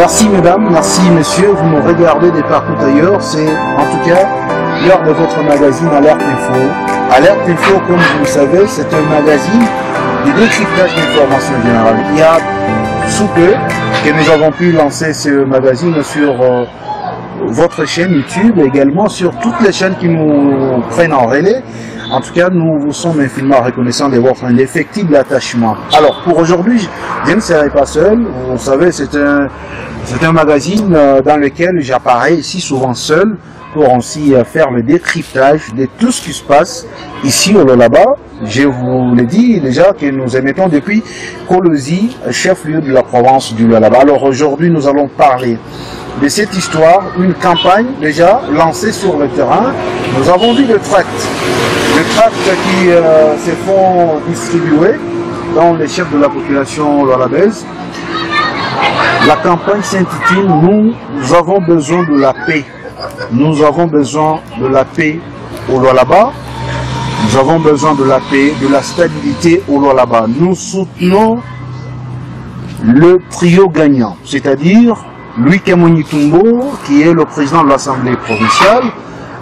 Merci mesdames, merci messieurs, vous me regardez de partout ailleurs, c'est en tout cas l'heure de votre magazine Alerte Info. Alerte Info, comme vous le savez, c'est un magazine de décryptage d'informations générales. Il y a sous peu que nous avons pu lancer ce magazine sur votre chaîne YouTube et également sur toutes les chaînes qui nous prennent en relais. En tout cas, nous vous sommes infiniment reconnaissants de votre indéfectible attachement. Alors, pour aujourd'hui, je ne serai pas seul. Vous savez, c'est un magazine dans lequel j'apparais ici souvent seul pour ainsi faire le décryptage de tout ce qui se passe ici au Lualaba. Je vous l'ai dit déjà que nous émettons depuis Kolosi, chef-lieu de la province du Lualaba. Alors aujourd'hui, nous allons parler de cette histoire, une campagne déjà lancée sur le terrain. Nous avons vu le tract qui se font distribuer dans les chefs de la population lualabaise. La campagne s'intitule « Nous avons besoin de la paix ». Nous avons besoin de la paix au Lualaba. Nous avons besoin de la paix, de la stabilité au Lualaba. Nous soutenons le trio gagnant, c'est-à-dire Louis Kamoni Tumbo, qui est le président de l'Assemblée provinciale,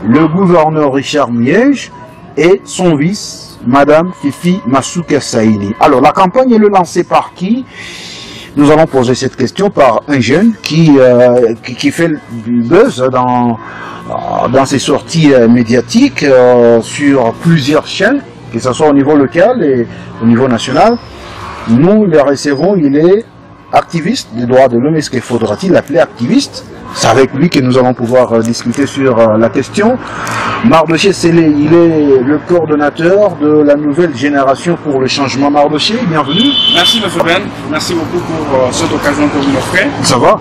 le gouverneur Richard Miège et son vice, Madame Fifi Masuka Saini. Alors, la campagne est lancée par qui? Nous allons poser cette question par un jeune qui fait du buzz dans ses sorties médiatiques sur plusieurs chaînes, que ce soit au niveau local et au niveau national. Nous le recevons, il est activiste des droits de l'homme. Est-ce qu'il faudra-t-il l'appeler activiste? C'est avec lui que nous allons pouvoir discuter sur la question. Mardoché Sélé, il est le coordonnateur de la nouvelle génération pour le changement. Mardoché, bienvenue. Merci M. Ben, merci beaucoup pour cette occasion que vous m'offrez. Ça va?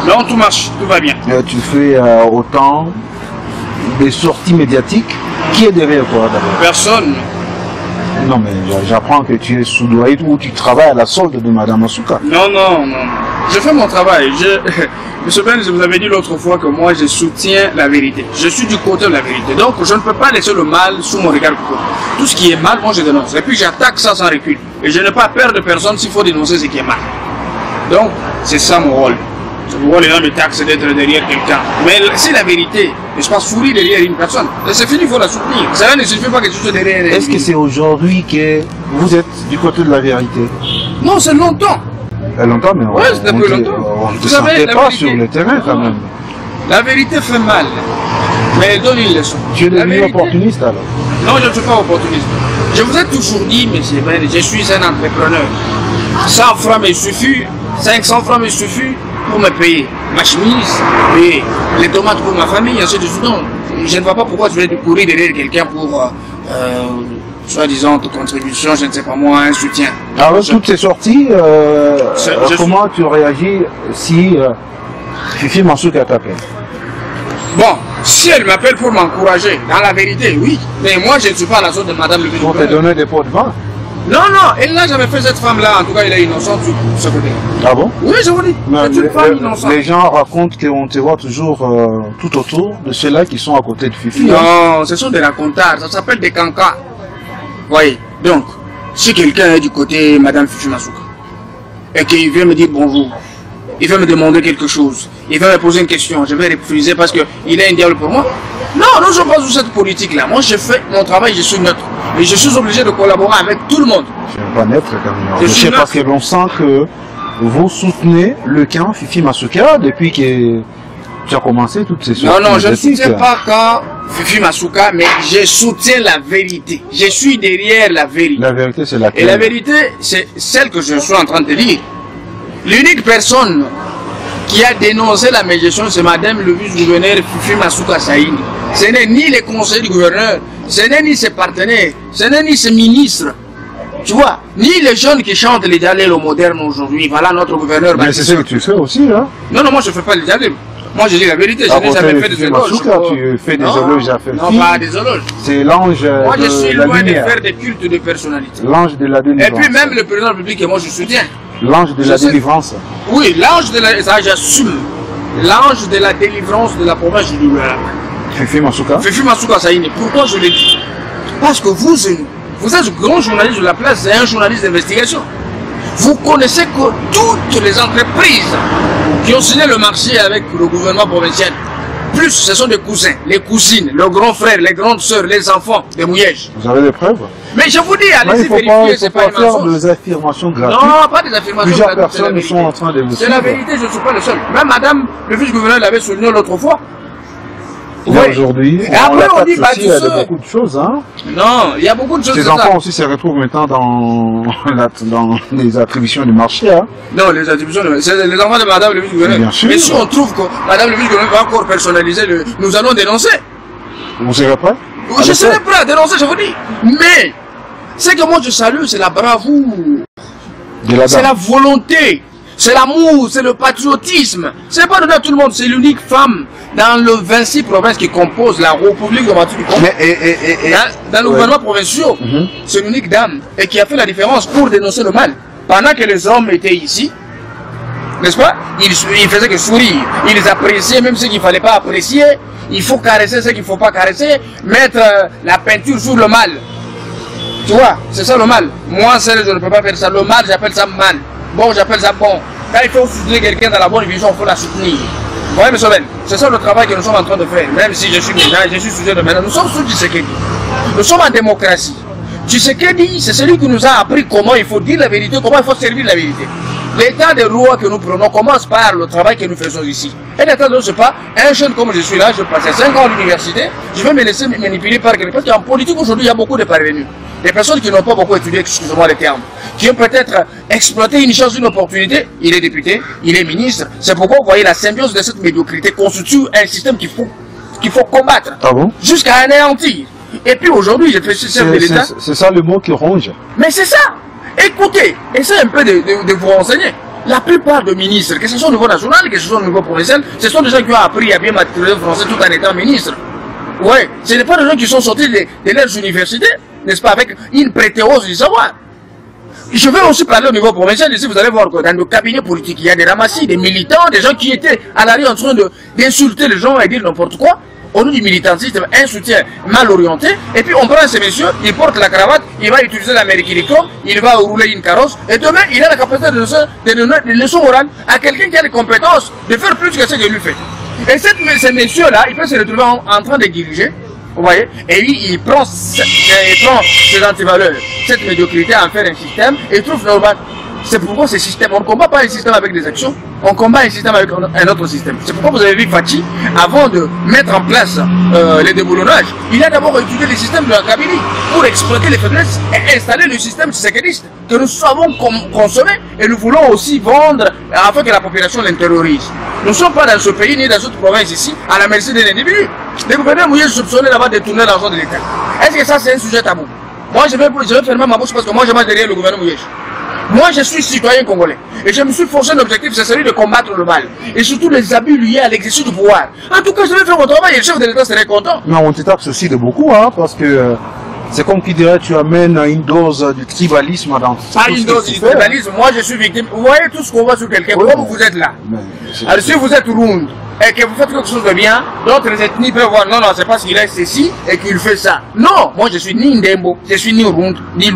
Non, tout marche, tout va bien. Tu fais autant des sorties médiatiques. Qui est derrière toi d'abord? Personne. Non, mais j'apprends que tu es sous-doyen ou tu travailles à la solde de Madame Masuka. Non. Je fais mon travail. Monsieur Ben, je vous avais dit l'autre fois que moi, je soutiens la vérité. Je suis du côté de la vérité. Donc, je ne peux pas laisser le mal sous mon regard. Tout ce qui est mal, moi, je dénonce. Et puis, j'attaque ça sans recul. Et je n'ai pas peur de personne s'il faut dénoncer ce qui est mal. Donc, c'est ça mon rôle. Mon rôle est dans le taxe d'être derrière quelqu'un. Mais c'est la vérité. Je ne suis pas souris derrière une personne. C'est fini, il faut la soutenir. Ça ne suffit pas que tu sois derrière. Est-ce que c'est aujourd'hui que vous êtes du côté de la vérité? Non, c'est longtemps. Longtemps, mais ouais, c'est depuis longtemps. On ne te sentait pas sur le terrain quand même. La vérité fait mal, mais elle donne une leçon. Tu es devenu opportuniste alors? Non, je ne suis pas opportuniste. Je vous ai toujours dit, monsieur Ben, je suis un entrepreneur. 100 francs me suffit, 500 francs me suffit pour me payer ma chemise, payer les tomates pour ma famille, ainsi de suite. Non, je ne vois pas pourquoi je vais courir derrière quelqu'un pour soi-disant contribution, je ne sais pas moi, un soutien. Alors, toutes ces sorties, comment tu réagis si Fifi Masuka t'appelle? Bon, si elle m'appelle pour m'encourager, dans la vérité, oui. Mais moi, je ne suis pas à la sorte de Madame le ministre. On t'a donné des pots de vin? Non, elle n'a jamais fait cette femme-là. En tout cas, elle est innocente sur ce côté. Ah bon? Oui, je vous dis. C'est une femme innocente. Les gens racontent qu'on te voit toujours tout autour de ceux-là qui sont à côté de Fifi. Non, ce sont des racontards. Ça s'appelle des cancans. Voyez, donc, si quelqu'un est du côté Madame Fifi Masuka et qu'il vient me dire bonjour, il veut me demander quelque chose, il veut me poser une question, je vais refuser parce qu'il est un diable pour moi. Non, je ne suis pas sous cette politique-là. Moi, je fais mon travail, je suis neutre. Et je suis obligé de collaborer avec tout le monde. Je ne suis pas neutre quand même. Je sais parce que l'on sent que vous soutenez le camp Fifi Masuka depuis que tu as commencé toutes ces sorties. Non, je ne soutiens pas quand Fifi Masuka, mais je soutiens la vérité. Je suis derrière la vérité. La vérité, c'est laquelle? Et la vérité, c'est celle que je suis en train de dire. L'unique personne qui a dénoncé la médiation, c'est Madame le vice-gouverneur Fifi Masuka Saini. Ce n'est ni les conseils du gouverneur, ce n'est ni ses partenaires, ce n'est ni ses ministres. Tu vois, ni les jeunes qui chantent les dialogues modernes aujourd'hui. Voilà notre gouverneur. Mais c'est ce que tu fais aussi, hein? Non, moi je ne fais pas les dialogues. Moi je dis la vérité, je n'ai jamais fait des éloges. Tu fais des éloges à faire. Non, pas des éloges. C'est l'ange de la lumière. Moi je suis loin de faire des cultes de personnalité. L'ange de la délivrance. Et puis même le président de la République, moi je soutiens. L'ange de la délivrance. Oui, l'ange de la... Ça j'assume. L'ange de la délivrance de la province du Lualaba. Fifi Masuka. Fifi Masuka Saini. Pourquoi je le dis? Parce que vous êtes grand journaliste de la place, c'est un journaliste d'investigation. Vous connaissez que toutes les entreprises qui ont signé le marché avec le gouvernement provincial, plus ce sont des cousins, les cousines, les grands frères, les grandes sœurs, les enfants des Mouillèges. Vous avez des preuves? Mais je vous dis, allez-y vérifier, c'est pas une faire mensonge. des affirmations gratuites. Non, pas des affirmations Plusieurs gratuites, personnes sont en train de vous C'est la suivre. vérité, je ne suis pas le seul. Même madame, le vice-gouverneur l'avait souligné l'autre fois. Et aujourd'hui, Et après, on dit, bah, il y a beaucoup de choses. Hein. Non, il y a beaucoup de choses. Ces enfants aussi se retrouvent maintenant dans les attributions du marché. Hein. Non, les attributions, c'est les enfants de madame le vice-gouverneur. Bien sûr. Mais si on trouve que madame le vice-gouverneur va encore personnaliser, nous allons dénoncer. Vous serez prêt? Je serai prêt à dénoncer, je vous dis. Mais, ce que moi je salue, c'est la bravoure. C'est la volonté. C'est l'amour, c'est le patriotisme. C'est pas donné à tout le monde, c'est l'unique femme dans le 26 provinces qui composent la République de Martinique. Dans le gouvernement provincial, c'est l'unique dame et qui a fait la différence pour dénoncer le mal. Pendant que les hommes étaient ici, n'est-ce pas? Ils faisaient que sourire, ils appréciaient même ce qu'il ne fallait pas apprécier. Il faut caresser ce qu'il ne faut pas caresser, mettre la peinture sur le mal. Tu vois, c'est ça le mal. Moi, je ne peux pas faire ça. Le mal, j'appelle ça mal. Bon, j'appelle ça bon. Quand il faut soutenir quelqu'un dans la bonne vision, il faut la soutenir. Vous voyez, M. Ben, c'est ça le travail que nous sommes en train de faire. Même si je suis ménage, je suis sujet de ménage. Nous sommes sous Tshisekedi. Nous sommes en démocratie. Tshisekedi, c'est celui qui nous a appris comment il faut dire la vérité, comment il faut servir la vérité. L'état de loi que nous prenons commence par le travail que nous faisons ici. Et l'état de loi, c'est pas un jeune comme je suis là, je passe 5 ans à l'université, je vais me laisser manipuler par quelqu'un. Parce qu'en politique aujourd'hui, il y a beaucoup de parvenus. Des personnes qui n'ont pas beaucoup étudié, excusez-moi les termes, qui ont peut-être exploité une chance, une opportunité. Il est député, il est ministre. C'est pourquoi vous voyez la symbiose de cette médiocrité constitue un système qu'il faut combattre. Ah bon? Jusqu'à anéantir. Et puis aujourd'hui, je fais chef de l'État. C'est ça le mot qui ronge. Mais c'est ça. Écoutez, essayez un peu de vous renseigner. La plupart des ministres, que ce soit au niveau national, que ce soit au niveau provincial, ce sont des gens qui ont appris à bien maîtriser le français tout en étant ministre. Ouais, ce n'est pas des gens qui sont sortis de leurs universités, n'est-ce pas, avec une prétéose du savoir. Je vais aussi parler au niveau provincial, ici vous allez voir que dans nos cabinets politiques, il y a des ramassis, des militants, des gens qui étaient à l'arrière en train d'insulter les gens et dire n'importe quoi. Au nom du militantisme, un soutien mal orienté, et puis on prend ces messieurs, il porte la cravate, il va utiliser l'américanicum, il va rouler une carrosse, et demain il a la capacité de donner des leçons morales à quelqu'un qui a les compétences de faire plus que ce que lui fait. Et ces messieurs-là, ils peuvent se retrouver en train de diriger, vous voyez, et lui il prend ses antivaleurs, cette médiocrité à en faire un système, et il trouve normal. C'est pourquoi ce système, on ne combat pas un système avec des actions, on combat un système avec un autre système. C'est pourquoi vous avez vu Fachi, avant de mettre en place les déboulonnages, il a d'abord étudié les systèmes de la Kabylie pour exploiter les faiblesses et installer le système tshisekidiste que nous savons consommer et nous voulons aussi vendre afin que la population l'intériorise. Nous ne sommes pas dans ce pays ni dans cette province ici à la merci des individus. Les gouverneurs mouillés soupçonnés d'avoir détourné l'argent de l'État. Est-ce que ça c'est un sujet tabou? Moi je vais fermer ma bouche parce que moi je marche derrière le gouvernement mouillé. Moi, je suis citoyen congolais et je me suis forcé un objectif, c'est celui de combattre le mal et surtout les abus liés à l'exercice du pouvoir. En tout cas, je vais faire mon travail et le chef de l'État serait content. Mais on te taxe aussi de beaucoup, hein, parce que c'est comme qui dirait tu amènes une dose du tribalisme dans pas une dose du tribalisme, moi je suis victime. Vous voyez tout ce qu'on voit sur quelqu'un, oui, comme vous êtes là. Alors si vous êtes round et que vous faites quelque chose de bien, d'autres ethnies peuvent voir, non, non, c'est parce qu'il est ceci et qu'il fait ça. Non, moi je suis ni Ndembo, je suis ni round, ni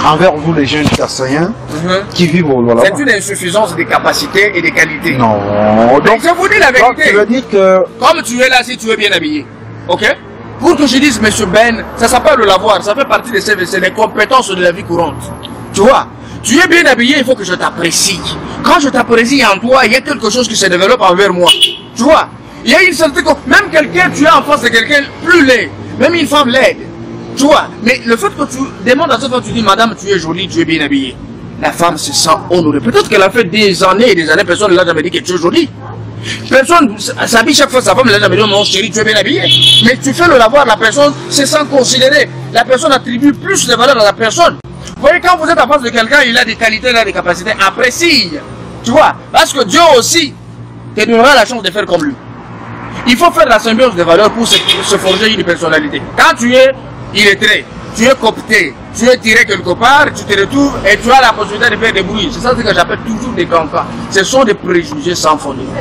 envers vous les jeunes Kassaïens qui vivent au Lualaba. C'est une insuffisance des capacités et des qualités. Non. Donc je vous dis la vérité. Tu veux dire que... Comme tu es là, si tu es bien habillé, ok? Pour que je dise, monsieur Ben, ça s'appelle le lavoir, ça fait partie de ces compétences de la vie courante. Tu vois? Tu es bien habillé, il faut que je t'apprécie. Quand je t'apprécie en toi, il y a quelque chose qui se développe envers moi. Tu vois, il y a une certaine... Même quelqu'un, tu es en face de quelqu'un plus laid. Même une femme laide. Tu vois, mais le fait que tu demandes à cette femme, tu dis, madame, tu es jolie, tu es bien habillée. La femme se sent honorée. Peut-être qu'elle a fait des années et des années, personne ne l'a jamais dit que tu es jolie. Personne s'habille chaque fois sa femme, elle l'a jamais dit, mon chéri, tu es bien habillé. Mais tu fais le lavoir, la personne se sent considérée. La personne attribue plus de valeur à la personne. Vous voyez, quand vous êtes en face de quelqu'un, il a des qualités, il a des capacités, apprécie. Tu vois, parce que Dieu aussi te donnera la chance de faire comme lui. Il faut faire la symbiose des valeurs pour se forger une personnalité. Quand tu es illettré, tu es coopté, tu es tiré quelque part, tu te retrouves et tu as la possibilité de faire des bruits. C'est ça que j'appelle toujours des cancans. Ce sont des préjugés sans fondement.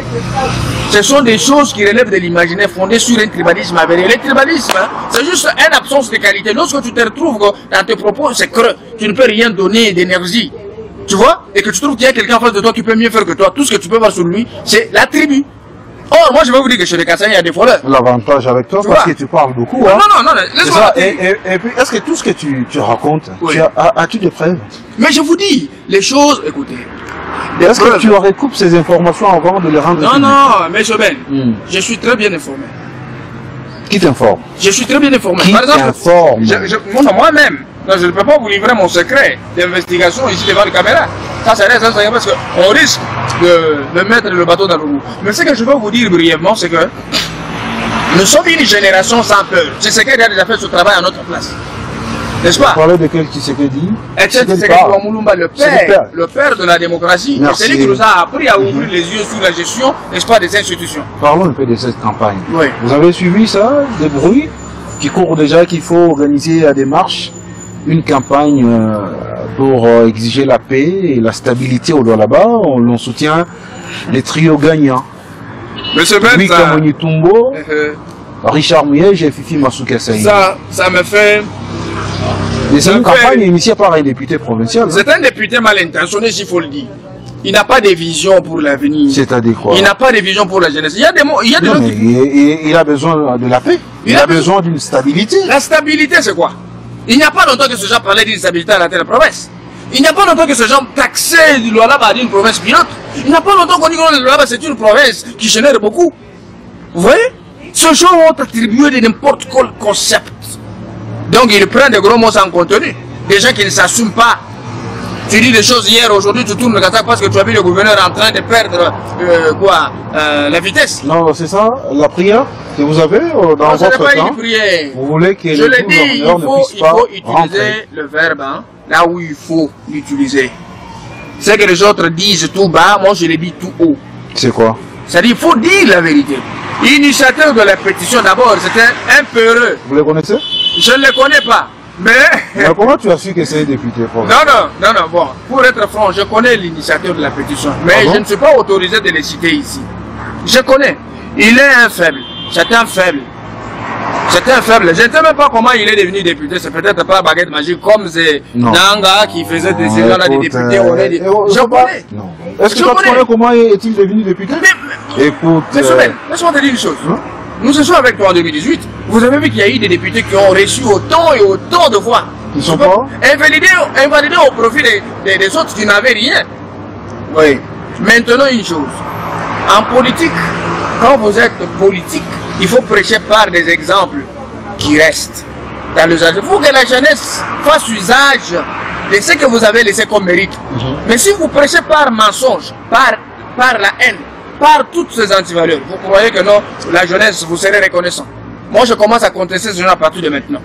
Ce sont des choses qui relèvent de l'imaginaire fondé sur un tribalisme avéré. Le tribalisme, hein, c'est juste une absence de qualité. Lorsque tu te retrouves dans tes propos, c'est creux. Tu ne peux rien donner d'énergie. Tu vois? Et que tu trouves qu'il y a quelqu'un en face de toi qui peut mieux faire que toi. Tout ce que tu peux voir sur lui, c'est la tribu. Or, moi je vais vous dire que chez les Kassaniens, il y a des voleurs. L'avantage avec toi, parce que tu parles beaucoup. Hein. Non, laisse-moi. Et puis, est-ce que tout ce que tu racontes, oui. as-tu des preuves? Mais je vous dis, les choses, écoutez. Est-ce que tu leur recoupes ces informations avant de les rendre publiques? Non, mais je suis très bien informé. Qui t'informe? Je suis très bien informé. Qui t'informe? Moi-même, je ne peux pas vous livrer mon secret d'investigation ici devant la caméra. Ça c'est parce qu'on risque de mettre le bateau dans le roue. Mais ce que je veux vous dire brièvement, c'est que nous sommes une génération sans peur. Tshisekedi a déjà fait ce travail à notre place. N'est-ce pas? Vous parlez de quel Tshisekedi? Tshisekedi Wamulumba, le père de la démocratie. C'est lui qui nous a appris à ouvrir les yeux sur la gestion, n'est-ce pas, des institutions. Parlons un peu de cette campagne. Oui. Vous avez suivi ça, des bruits qui courent déjà qu'il faut organiser des marches, une campagne pour exiger la paix et la stabilité au là-bas. On soutient les trios gagnants. Monsieur Ben, Louis Kamoni Tumbo, Richard Miege et Fifi Masuka Saïd. Ça me fait... C'est une campagne initiée par un député provincial. C'est un député mal intentionné, s'il faut le dire. Il n'a pas de vision pour l'avenir. C'est-à-dire quoi? Il n'a pas de vision pour la jeunesse. Il y a des mots, il a besoin de la paix. Il a besoin d'une stabilité. La stabilité, c'est quoi? Il n'y a pas longtemps que ce gens parlaient d'une stabilité à la telle province. Il n'y a pas longtemps que ce gens taxaient du Lualaba d'une province pilote. Il n'y a pas longtemps qu'on dit que le Lualaba c'est une province qui génère beaucoup. Vous voyez? Ce gens ont attribué de n'importe quel concept. Donc ils prennent des gros mots sans contenu. Des gens qui ne s'assument pas. Tu dis des choses hier, aujourd'hui tu tournes le casaque parce que tu as vu le gouverneur en train de perdre la vitesse. Non, c'est ça, la prière que vous avez dans votre pas temps. Une prière. Vous voulez que je le dis, il faut utiliser rentrer. le verbe là où il faut l'utiliser. C'est que les autres disent tout bas, moi je le dis tout haut. C'est quoi? C'est-à-dire il faut dire la vérité. L'initiateur de la pétition d'abord, c'était un peureux. Vous le connaissez? Je ne le connais pas. Mais comment tu as su que c'est un député? Non, bon, pour être franc, je connais l'initiateur de la pétition, mais je ne suis pas autorisé de les citer ici. Je connais. Il est un faible. C'est un faible. C'est un faible. Je ne sais même pas comment il est devenu député. C'est peut-être pas baguette magique comme c'est Nanga qui faisait des états des députés. Je connais. Est-ce que tu connais comment est-il devenu député? Écoute. Laisse-moi te dire une chose. Nous sommes avec toi en 2018. Vous avez vu qu'il y a eu des députés qui ont reçu autant et autant de voix. Ils sont pas invalidés au profit des autres qui n'avaient rien. Oui. Maintenant, une chose. En politique, quand vous êtes politique, il faut prêcher par des exemples qui restent dans l'usage. Il faut que la jeunesse fasse usage de ce que vous avez laissé comme mérite. Mais si vous prêchez par mensonge, par la haine, par toutes ces antivaleurs, vous croyez que non, la jeunesse, vous serez reconnaissant. Moi, je commence à contester ce genre à partir de maintenant.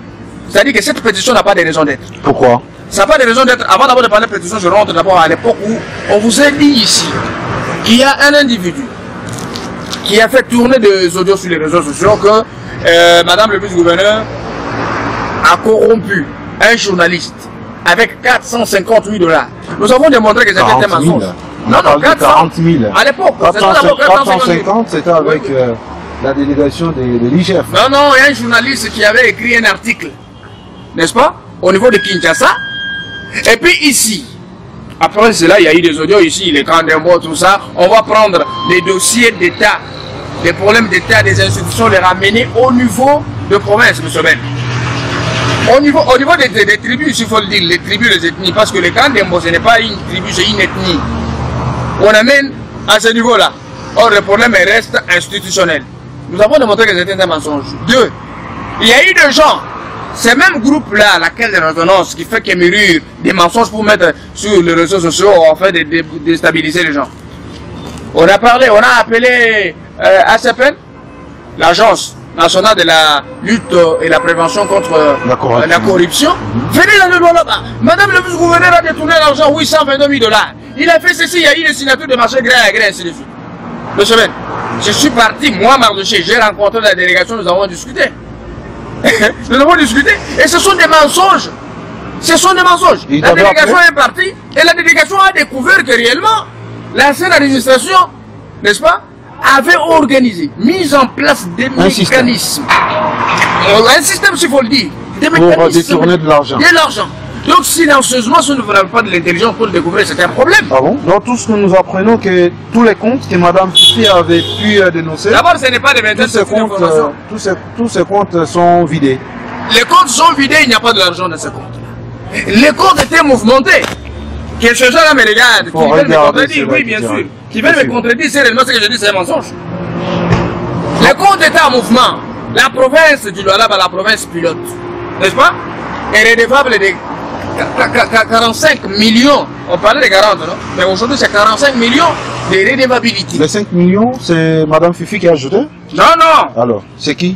C'est-à-dire que cette pétition n'a pas de raison d'être. Pourquoi? Ça n'a pas de raison d'être. Avant d'abord de parler de pétition, je rentre d'abord à l'époque où on vous a dit ici qu'il y a un individu qui a fait tourner des audios sur les réseaux sociaux que Madame le vice-gouverneur a corrompu un journaliste avec 458 $. Nous avons démontré que c'était un mensonge. Non, 40 000. À l'époque, 450, c'était avec la délégation de l'IGF. Non, il y a un journaliste qui avait écrit un article, n'est-ce pas, au niveau de Kinshasa. Et puis ici, après cela, il y a eu des audios ici, les camps d'impôts, tout ça. On va prendre les dossiers d'État, les problèmes d'État des institutions, les ramener au niveau de province, M. Ben. Au niveau des tribus, il faut le dire, les tribus, les ethnies, parce que le clan d'Embo, ce n'est pas une tribu, c'est une ethnie. On amène à ce niveau-là. Or, le problème reste institutionnel. Nous avons démontré que c'était un mensonge. Deux, il y a eu des gens, ces mêmes groupes-là, la caisse de résonance, qui fait qu'émurure des mensonges pour mettre sur les réseaux sociaux, en fait, de déstabiliser les gens. On a parlé, on a appelé ACPN, l'Agence nationale de la lutte et la prévention contre la corruption. Venez dans le loi là-bas. Madame le vice-gouverneur a détourné l'argent, 822 000 $. Il a fait ceci, il y a eu des signatures de marché gré à gré, ainsi de suite. Le semaine, je suis parti, moi, Mardoché, j'ai rencontré la délégation, nous avons discuté. Nous avons discuté, et ce sont des mensonges. Ce sont des mensonges. La délégation est partie, et la délégation a découvert que réellement, l'ancienne administration, n'est-ce pas, avait organisé, mis en place des mécanismes. Un système, s'il faut le dire. Des mécanismes pour détourner de l'argent. De l'argent. Donc silencieusement, si nous n'avons pas de l'intelligence pour le découvrir, c'est un problème. Ah bon? Donc tout ce que nous apprenons, que tous les comptes que Mme Fifi avait pu dénoncer, d'abord ce n'est pas des méthodes de information. Tous ces comptes sont vidés. Les comptes sont vidés, il n'y a pas de l'argent dans ces comptes. Les comptes étaient mouvementés. Que ce genre-là me regarde, qui veulent me contredire, oui bien sûr. Qui veulent me contredire, c'est réellement ce que je dis, c'est un mensonge. Les comptes étaient en mouvement. La province du Lualaba, la province pilote, n'est-ce pas, est redevable de 45 millions. On parlait de 40, non? Mais aujourd'hui, c'est 45 millions de redevabilité. Les 5 millions, c'est Mme Fifi qui a ajouté? Non, non. Alors, c'est qui?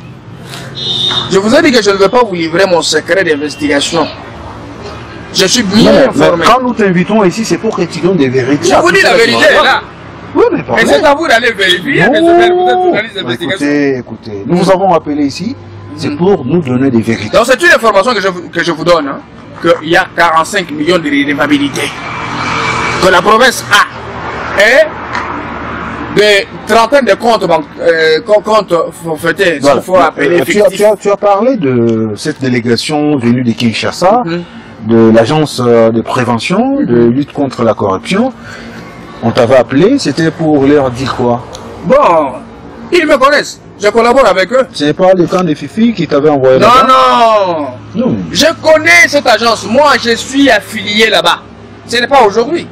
Je vous ai dit que je ne veux pas vous livrer mon secret d'investigation. Je suis bien informé. Quand nous t'invitons ici, c'est pour que tu donnes des vérités. Je vous dis la vérité, là. Oui, mais pas. Et c'est à vous d'aller vérifier. Écoutez, nous vous avons appelé ici, c'est pour nous donner des vérités. Donc c'est une information que je vous donne, hein, qu'il y a 45 millions de redevabilité que la province a. Et des trentaines de comptes forfaitaires, Voilà. il faut appeler Tu as parlé de cette délégation venue de Kinshasa, de l'agence de prévention, de lutte contre la corruption. On t'avait appelé, c'était pour leur dire quoi? Bon, ils me connaissent, je collabore avec eux. C'est pas le camp de Fifi qui t'avait envoyé Non, là-bas? non, je connais cette agence, moi je suis affilié là-bas. Ce n'est pas aujourd'hui.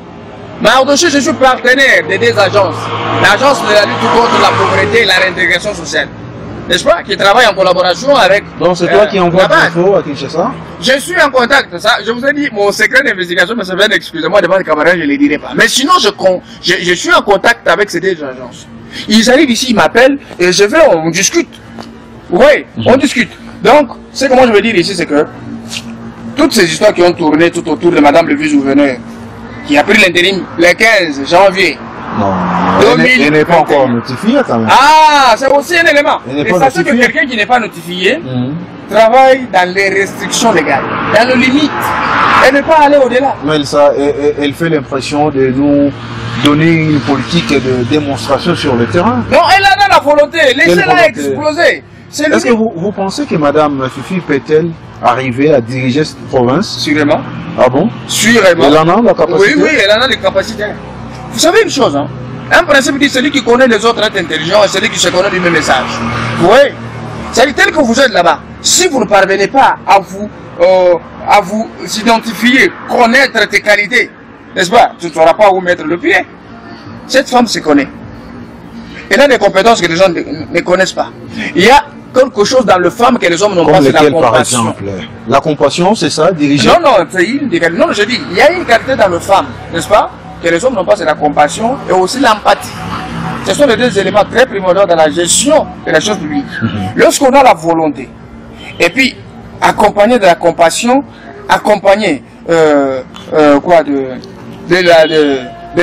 Mais au-dessus, je suis partenaire des deux agences. L'agence de la lutte contre la pauvreté et la réintégration sociale. N'est-ce pas? Qui travaille en collaboration avec. Donc c'est toi qui envoies l'info à Kinshasa? Je suis en contact. Ça, je vous ai dit, mon secret d'investigation, mais ça vient, excusez-moi, devant les camarades, je ne les dirai pas. Mais sinon, je suis en contact avec ces deux agences. Ils arrivent ici, ils m'appellent, et on discute. Oui, on discute. Donc, ce que moi je veux dire ici, c'est que toutes ces histoires qui ont tourné tout autour de Madame le vice-gouverneur, qui a pris l'intérim le 15 janvier. Non, elle n'est pas encore notifiée quand même. Ah, c'est aussi un élément. Et sachez que quelqu'un qui n'est pas notifié travaille dans les restrictions légales, dans les limites. Elle ne peut pas aller au-delà. Mais elle fait l'impression de nous donner une politique de démonstration sur le terrain. Non, elle a la volonté. Laissez-la exploser. Est-ce que vous pensez que Mme Fifi peut-elle arriver à diriger cette province? Sûrement. Ah bon? Sûrement. Elle en a la capacité? Oui, oui, elle en a les capacités. Vous savez une chose, hein? Un principe dit celui qui connaît les autres est intelligent et celui qui se connaît lui-même est sage. Oui. C'est tel que vous êtes là-bas. Si vous ne parvenez pas à vous identifier, connaître tes qualités, n'est-ce pas? Tu ne sauras pas où mettre le pied. Cette femme se connaît. Elle a des compétences que les gens ne connaissent pas. Il y a quelque chose dans le femme que les hommes n'ont pas, c'est la compassion. Par exemple, la compassion, c'est ça, diriger? Non, non, c'est une des qualités. Non, je dis, il y a une qualité dans le femme, n'est-ce pas, que les hommes n'ont pas, c'est la compassion et aussi l'empathie. Ce sont les deux éléments très primordiaux dans la gestion de la chose publique. Lorsqu'on a la volonté, et puis accompagné de la compassion, accompagné de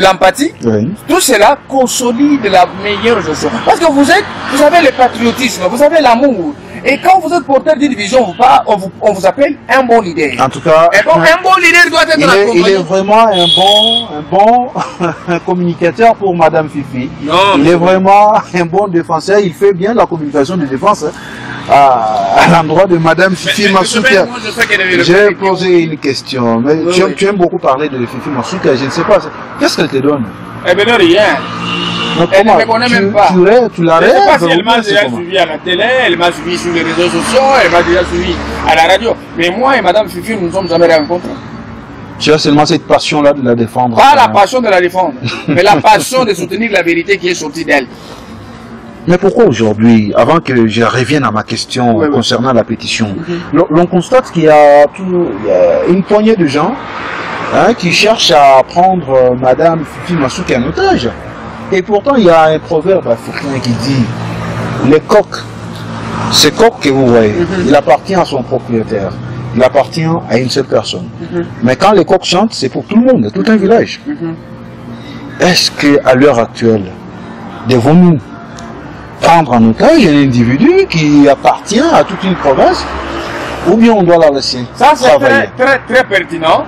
l'empathie, tout cela consolide la meilleure gestion. Parce que vous avez le patriotisme, vous avez l'amour. Et quand vous êtes porteur d'une vision, on vous appelle un bon leader. En tout cas, un bon leader doit être accompagné. Il est vraiment un bon communicateur pour Madame Fifi. Non, il est vraiment un bon défenseur. Il fait bien la communication de défense à l'endroit de Madame Fifi Masuka. J'ai posé une question. Mais tu aimes beaucoup parler de Fifi Masuka. Je ne sais pas. Qu'est-ce qu'elle te donne? Eh bien, rien. Elle ne me connaît même pas. Tu la Je ne sais pas si rêves, elle m'a déjà suivi à la télé, elle m'a suivi sur les réseaux sociaux, elle m'a déjà suivi à la radio. Mais moi et Madame Fifi, nous ne nous sommes jamais rencontrés. Tu as seulement cette passion-là de la défendre. Pas la passion de la défendre, mais la passion de soutenir la vérité qui est sortie d'elle. Mais pourquoi aujourd'hui, avant que je revienne à ma question concernant la pétition, l'on constate qu'il y a une poignée de gens qui cherchent à prendre Madame Fifi Masuki en otage. Et pourtant, il y a un proverbe africain qui dit les coqs, ce coq que vous voyez, il appartient à son propriétaire. Il appartient à une seule personne. Mais quand les coqs chantent, c'est pour tout le monde, tout un village. Est-ce qu'à l'heure actuelle, devons-nous prendre en otage un individu qui appartient à toute une province, ou bien on doit la laisser Ça, c'est très pertinent.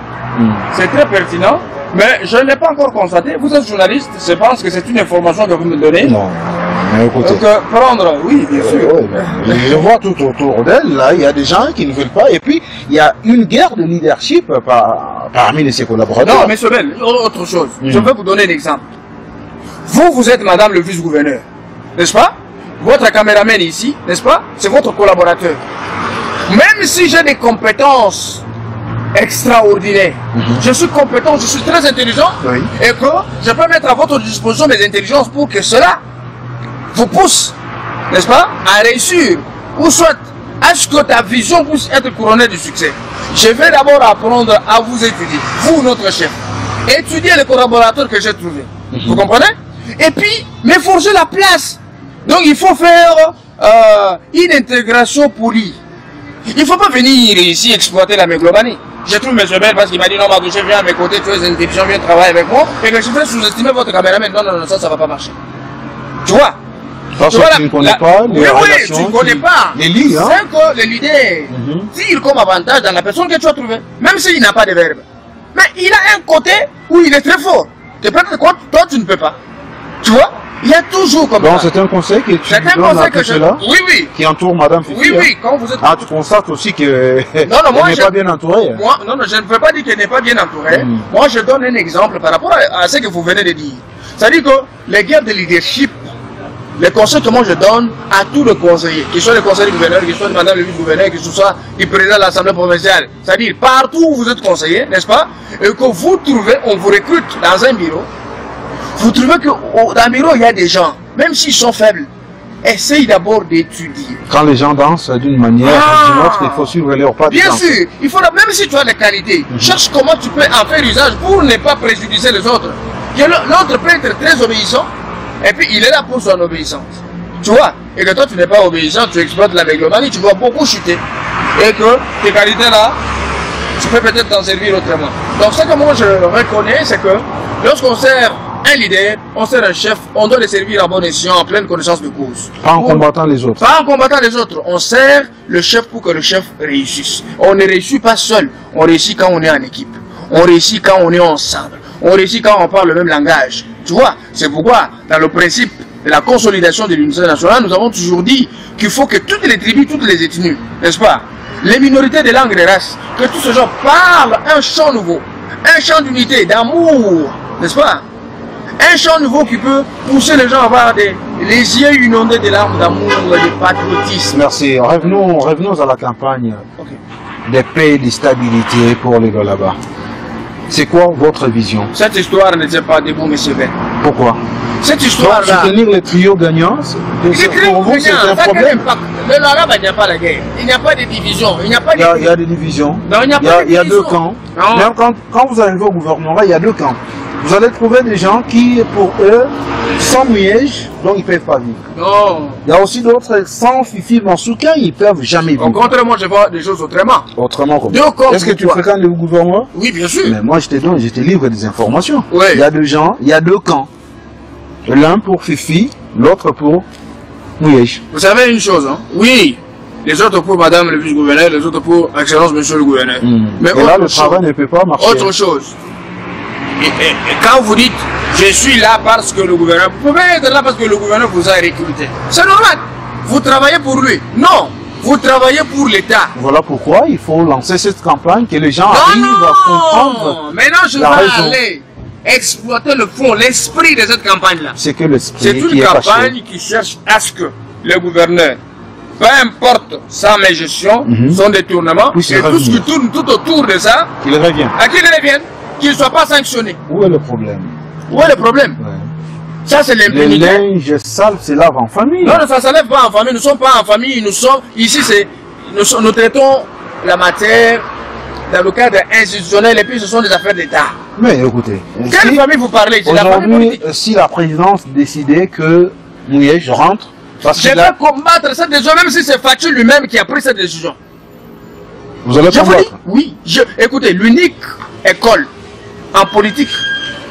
C'est très pertinent. Mais je ne l'ai pas encore constaté. Vous êtes journaliste, je pense que c'est une information que vous me donnez. Non, mais écoutez. Donc, prendre, oui, bien sûr. Je vois tout autour d'elle, là, il y a des gens qui ne veulent pas, et puis il y a une guerre de leadership parmi ses collaborateurs. Non, mais c'est belle, autre chose. Je vais vous donner un exemple. Vous êtes madame le vice-gouverneur, n'est-ce pas? Votre caméraman ici, n'est-ce pas? C'est votre collaborateur. Même si j'ai des compétences extraordinaire. Je suis compétent, je suis très intelligent et que je peux mettre à votre disposition mes intelligences pour que cela vous pousse, n'est-ce pas, à réussir ou soit à ce que ta vision puisse être couronnée du succès. Je vais d'abord apprendre à vous étudier, vous notre chef, étudier les collaborateurs que j'ai trouvés. Vous comprenez? Et puis, me forger la place. Donc il faut faire une intégration polie. Il ne faut pas venir ici exploiter la mégalomanie. Je trouve M. Bell parce qu'il m'a dit non, Madouché, viens à mes côtés, tu es intelligent, viens travailler avec moi. Et que je vais sous-estimer votre caméraman. Non, non, non, ça ne va pas marcher. Tu vois? Parce que tu ne connais pas les relations. Oui, tu ne connais pas. Les lits, hein? C'est que le leader tire comme avantage dans la personne que tu as trouvée. Même s'il n'a pas de verbe. Mais il a un côté où il est très fort. Que peut-être toi, tu ne peux pas. Tu vois? Il y a toujours comme ça. Donc c'est un conseil que tu donnes à tout cela qui entoure Madame Fifi. Oui, oui, quand vous êtes... Ah, tu constates aussi qu'elle n'est pas bien entourée. Moi, non, je ne peux pas dire qu'elle n'est pas bien entourée. Moi, je donne un exemple par rapport à ce que vous venez de dire. C'est-à-dire que les guerres de leadership, les conseils que moi je donne à tous les conseillers, qu'ils soient les conseillers du gouverneur, qu'ils soient de Madame le vice-gouverneur, qu'ils soient du président de l'Assemblée provinciale, c'est-à-dire partout où vous êtes conseiller, n'est-ce pas, et que vous trouvez, on vous recrute dans un bureau, vous trouvez que dans le bureau, il y a des gens, même s'ils sont faibles, essayez d'abord d'étudier. Quand les gens dansent d'une manière ou d'une autre, il faut suivre leur pas. Bien sûr, il faut, même si tu as des qualités, cherche comment tu peux en faire usage pour ne pas préjudicer les autres. L'autre peut être très obéissant, et puis il est là pour son obéissance. Tu vois, et que toi tu n'es pas obéissant, tu exploites la mégalomanie, tu dois beaucoup chuter. Et que tes qualités là, tu peux peut-être t'en servir autrement. Donc ce que moi je reconnais, c'est que lorsqu'on sert un leader, on sert un chef, on doit le servir à bon escient, en pleine connaissance de cause. Pas en combattant les autres. Pas en combattant les autres. On sert le chef pour que le chef réussisse. On ne réussit pas seul. On réussit quand on est en équipe. On réussit quand on est ensemble. On réussit quand on parle le même langage. Tu vois, c'est pourquoi, dans le principe de la consolidation de l'unité nationale, nous avons toujours dit qu'il faut que toutes les tribus, toutes les ethnies, n'est-ce pas, les minorités de langue et de race, que tous ces gens parlent un chant nouveau, un chant d'unité, d'amour, n'est-ce pas? Un chant nouveau qui peut pousser les gens à avoir les yeux inondés de larmes d'amour et de patriotisme. Merci. Revenons à la campagne de paix et de stabilité pour les gars là-bas. C'est quoi votre vision? Cette histoire ne tient pas debout, M. Ben. Pourquoi? Cette histoire-là... Soutenir les trios gagnants, pour vous, c'est un problème. Mais là-bas, il n'y a pas la guerre. Il n'y a pas de division. Il y a des divisions. Non, il n'y a pas de division. Il y a deux camps. Non. Même quand vous arrivez au gouvernement, il y a deux camps. Vous allez trouver des gens qui, pour eux, sans Mouillège, donc ils ne peuvent pas vivre. Non. Il y a aussi d'autres, sans Fifi Masuki, ils ne peuvent jamais vivre. Au contraire, moi, je vois des choses autrement. Autrement comment? Est-ce que tu fréquentes le gouvernement? Oui, bien sûr. Mais moi, je te livre des informations. Oui. Il y a deux gens, il y a deux camps. L'un pour Fifi, l'autre pour Mouillège. Vous savez une chose, hein? Oui. Les autres pour Madame le vice-gouverneur, les autres pour Excellence Monsieur le gouverneur. Mais et là, le travail ne peut pas marcher. Autre chose. Et quand vous dites, je suis là parce que le gouverneur, vous pouvez être là parce que le gouverneur vous a recruté. C'est normal. Vous travaillez pour lui. Non. Vous travaillez pour l'État. Voilà pourquoi il faut lancer cette campagne, que les gens arrivent à comprendre. Maintenant, je vais aller exploiter le fond, l'esprit de cette campagne-là. C'est que l'esprit C'est une qui est caché. campagne qui cherche à ce que le gouverneur, peu importe sa mégestion, son détournement, Puisse et tout ce qui tourne tout autour de ça, Il revient. à qu'il revienne, qu'il ne soit pas sanctionné. Où est le problème? Où est le problème? Ouais. Ça, c'est Les l'impunité. linges sales se lavent en famille. Non, non, ça ne s'enlève pas en famille. Nous ne sommes pas en famille. Nous sommes ici, nous traitons la matière dans le cadre institutionnel et puis ce sont des affaires d'État. Mais écoutez, Quelle si famille vous parlez? C'est la famille aujourd'hui, politique. si la présidence décidait que Mouyej rentre, parce Je que vais combattre cette décision, même si c'est Fatou lui-même qui a pris cette décision. vous allez Je vous dis, combattre. oui. Écoutez, l'unique école en politique,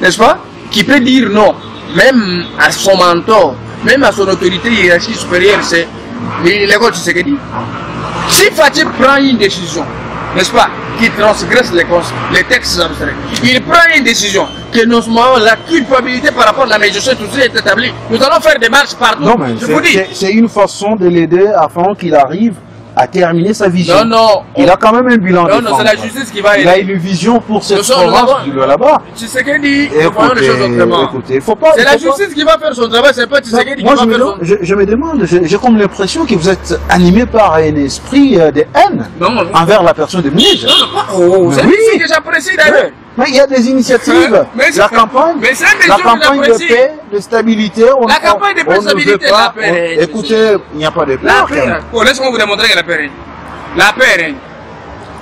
n'est-ce pas, qui peut dire non, même à son mentor, même à son autorité hiérarchique supérieure, c'est l'école Tshisekedi. Si Fatou prend une décision, n'est-ce pas, qui transgresse les textes abstraits, il prend une décision que nous avons la culpabilité par rapport à la médiation, tout ça est établi. Nous allons faire des marches partout. Non, mais je vous dis. c'est une façon de l'aider afin qu'il arrive à terminer sa vision. Non, non. Il a quand même un bilan. Non, non, c'est la justice qui va Il a aider. une vision pour cette Nous sommes province du là-bas. Tshisekedi, nous voyons les choses Écoutez, autrement. écoutez, faut pas. C'est la faut pas- justice qui va faire son travail, c'est pas Tshisekedi qui Moi, va faire son... je me demande, j'ai comme l'impression que vous êtes animé par un esprit de haine Non, non, envers la personne de Mouyej. non, pas... Oh, c'est Mais oui. ici que j'apprécie d'ailleurs. Mais il y a des initiatives. Mais c'est- La campagne, mais c'est des la choses campagne de j'apprécie. paix, de stabilité. La campagne de paix, on ne stabilité, veut pas- la paix, Écoutez, il n'y a pas de paix. La paix, oh, laisse-moi vous démontrer que la paix règne. La paix règne.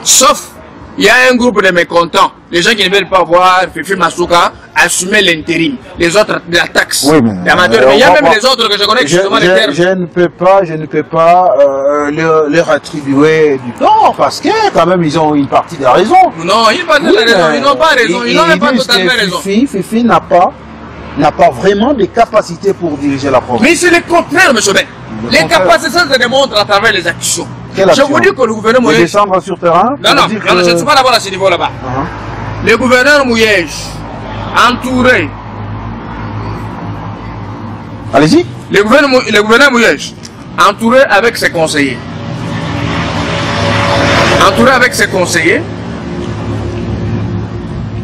Sauf, il y a un groupe de mécontents, les gens qui ne veulent pas voir Fifi Masuka assumer l'intérim, les autres de la taxe, Oui, mais, l'amateurs. Mais il y a on va même voir. les autres que je connais qui Je, se demandent les termes. je ne peux pas leur attribuer du tort parce que quand même ils ont une partie de la raison. Non, ils n'ont pas raison, ils n'ont pas raison, ils n'ont même pas disent totalement que raison. Fifi n'a pas vraiment de capacité pour diriger la province. Mais c'est le contraire, monsieur Ben. Le Les contraire. capacités se démontrent à travers les actions. Quelle Je action? vous dis que le gouverneur De Mouyej... descendre sur terrain. Non, pour non, dire non, je ne que- suis pas d'abord à ce niveau là-bas. Uh-huh. Le gouverneur Mouyej, entouré, Allez-y. le gouverneur Mouyej, entouré avec ses conseillers. Entouré avec ses conseillers.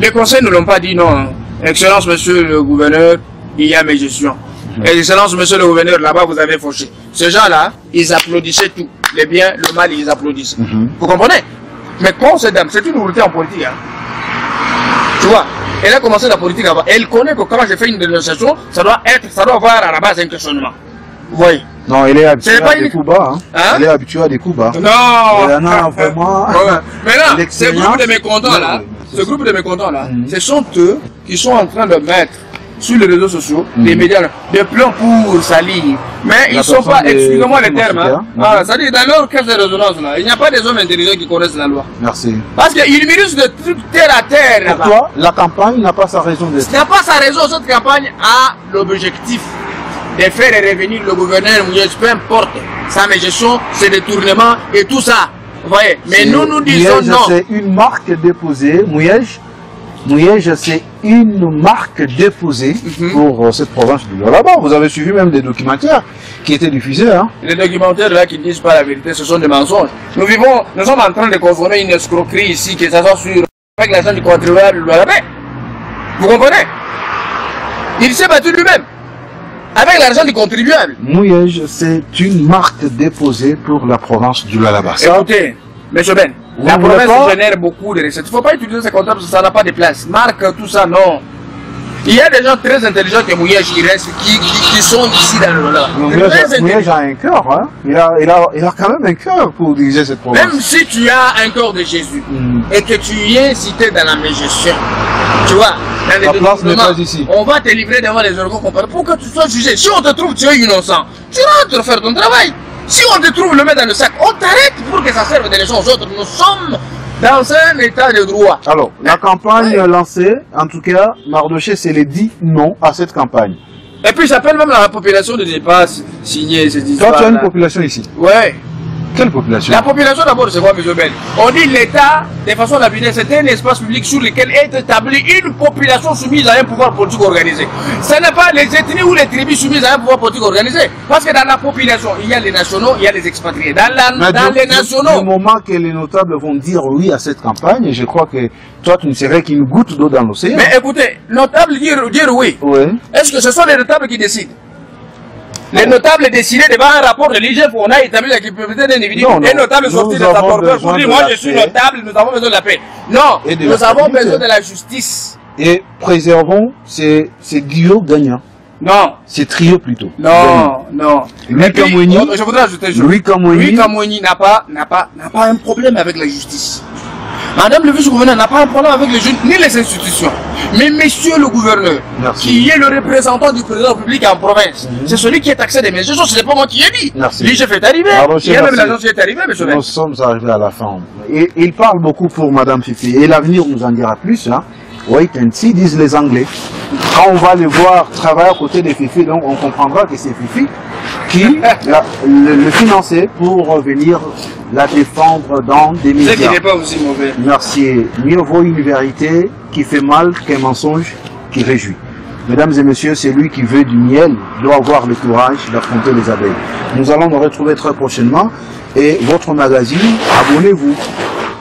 Les conseillers ne l'ont pas dit non. Hein. Excellence, monsieur le gouverneur, il y a mes gestions. Excellence, monsieur le gouverneur, là-bas, vous avez fauché. Ces gens-là, ils applaudissaient tout. Les biens, le mal, ils applaudissent. Vous comprenez? Mais quand cette dame, c'est une nouveauté en politique. Hein. Tu vois, elle a commencé la politique avant. Elle connaît que quand j'ai fait une dénonciation, ça doit avoir à la base un questionnement. Vous voyez? Non, elle est habituée C'est pas à des une- coups bas. Hein. Hein? Elle est habituée à des coups bas. Non! Elle en a vraiment. Maintenant, ce l'expérience. groupe de mécontents là, Oui, ce sont eux qui sont en train de mettre sur les réseaux sociaux, les médias, des plans pour salir. Mais ils La ne sont pas, personne de- excusez-moi les de termes, hein. Masuka. Ah, c'est-à-dire dans leur caisse de résonance là, il n'y a pas des hommes intelligents qui connaissent la loi. Merci. Parce qu'ils méritent de trucs terre à terre Pour là-bas. toi, la campagne n'a pas sa raison d'être. Ce n'est pas sa raison, cette campagne a l'objectif de faire revenir le gouverneur Mouyej, peu importe sa gestion, ses détournements et tout ça. Vous voyez? Mais nous disons Mouyej, non. c'est une marque déposée. Mouyej, c'est une marque déposée pour cette province du là-bas. Vous avez suivi même des documentaires qui étaient diffusés. Hein. Les documentaires là qui ne disent pas la vérité, ce sont des mensonges. Nous sommes en train de consommer une escroquerie ici, que ça soit sur avec l'argent du contribuable à la paix. Vous comprenez? Il s'est battu lui-même. Avec l'argent du contribuable. Mouyej, c'est une marque déposée pour la province du là-bas. Écoutez, M. Ben, Vous la ne voulez province pas génère beaucoup de recettes. Il ne faut pas utiliser ces comptables parce que ça n'a pas de place. Marque, tout ça, non. Il y a des gens très intelligents qui Mouyej, qui sont ici dans le là. Mouyej a un cœur. Hein. Il a quand même un cœur pour diriger cette province. Même si tu as un corps de Jésus et que tu y es cité dans la mégestion, tu vois, dans les La place n'est détournements, pas ici. on va te livrer devant les organes compétents pour que tu sois jugé. Si on te trouve tu es innocent, tu rentres faire ton travail. Si on te trouve le mettre dans le sac, on t'arrête pour que ça serve de leçon aux autres. Nous sommes dans un état de droit. Alors, la campagne lancée, en tout cas, Mardoché s'est dit non à cette campagne. Et puis j'appelle même la population de ne pas signer ces Toi, histoires. tu as une population ici. Ouais. Quelle population? La population d'abord, c'est quoi, M. Ben? On dit l'État, de façon lapidaire, c'est un espace public sur lequel est établie une population soumise à un pouvoir politique organisé. Ce n'est pas les ethnies ou les tribus soumises à un pouvoir politique organisé. Parce que dans la population, il y a les nationaux, il y a les expatriés. Dans les nationaux... Du moment que les notables vont dire oui à cette campagne, je crois que toi, tu ne serais qu'une goutte d'eau dans l'océan. Mais écoutez, notables dire oui. Oui. Est-ce que ce sont les notables qui décident? Les notables décidaient devant un rapport de l'IGF où on a établi la culpabilité d'un individu. Les notables sortis de sa porteur pour dire moi je suis notable, nous avons besoin de la paix. Non, nous avons besoin de la justice. Et préservons ces duos gagnants. Non. C'est trio plutôt. Non, non. Louis Kamweni, je voudrais ajouter Louis Kamweni n'a pas un problème avec la justice. Madame le vice-gouverneur n'a pas un problème avec les jeunes ni les institutions. Mais monsieur le gouverneur, qui est le représentant du président de la République en province, c'est celui qui est taxé des mesures, ce n'est pas moi qui ai dit. L'IGF est arrivé. Il y a même l'agence qui est arrivée, monsieur. Nous sommes arrivés à la fin. Et il parle beaucoup pour Madame Fifi. Et l'avenir nous en dira plus. Hein. Wait and see, disent les Anglais. Quand on va les voir travailler à côté des Fifi, donc on comprendra que c'est Fifi qui le finançait pour venir la défendre dans des médias. Ce qui n'est pas aussi mauvais. Merci. Mieux vaut une vérité qui fait mal qu'un mensonge qui réjouit. Mesdames et messieurs, c'est lui qui veut du miel, doit avoir le courage d'affronter les abeilles. Nous allons nous retrouver très prochainement. Et votre magazine, abonnez-vous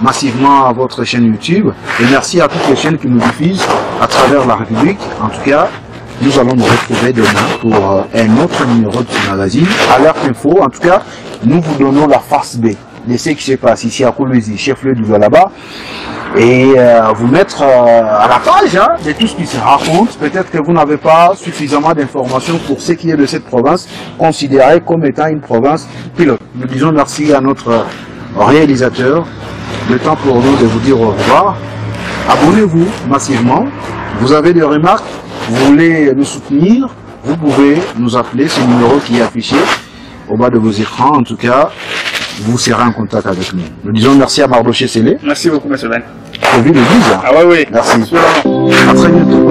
massivement à votre chaîne YouTube. Et merci à toutes les chaînes qui nous diffusent à travers la République. En tout cas, nous allons nous retrouver demain pour un autre numéro de ce magazine. Alerte Info, en tout cas, nous vous donnons la face B de ce qui se passe ici à Kolwezi, chef-lieu du Lualaba, et vous mettre à la page hein, de tout ce qui se raconte. Peut-être que vous n'avez pas suffisamment d'informations pour ce qui est de cette province, considérée comme étant une province pilote. Nous disons merci à notre réalisateur. Le temps pour nous de vous dire au revoir. Abonnez-vous massivement. Vous avez des remarques, vous voulez nous soutenir, vous pouvez nous appeler, ce numéro qui est affiché au bas de vos écrans. En tout cas, vous serez en contact avec nous. Nous disons merci à Mardoché Sélé. Merci beaucoup, M. Ben. Covid le 10. Ah oui, oui. Merci. À très bientôt.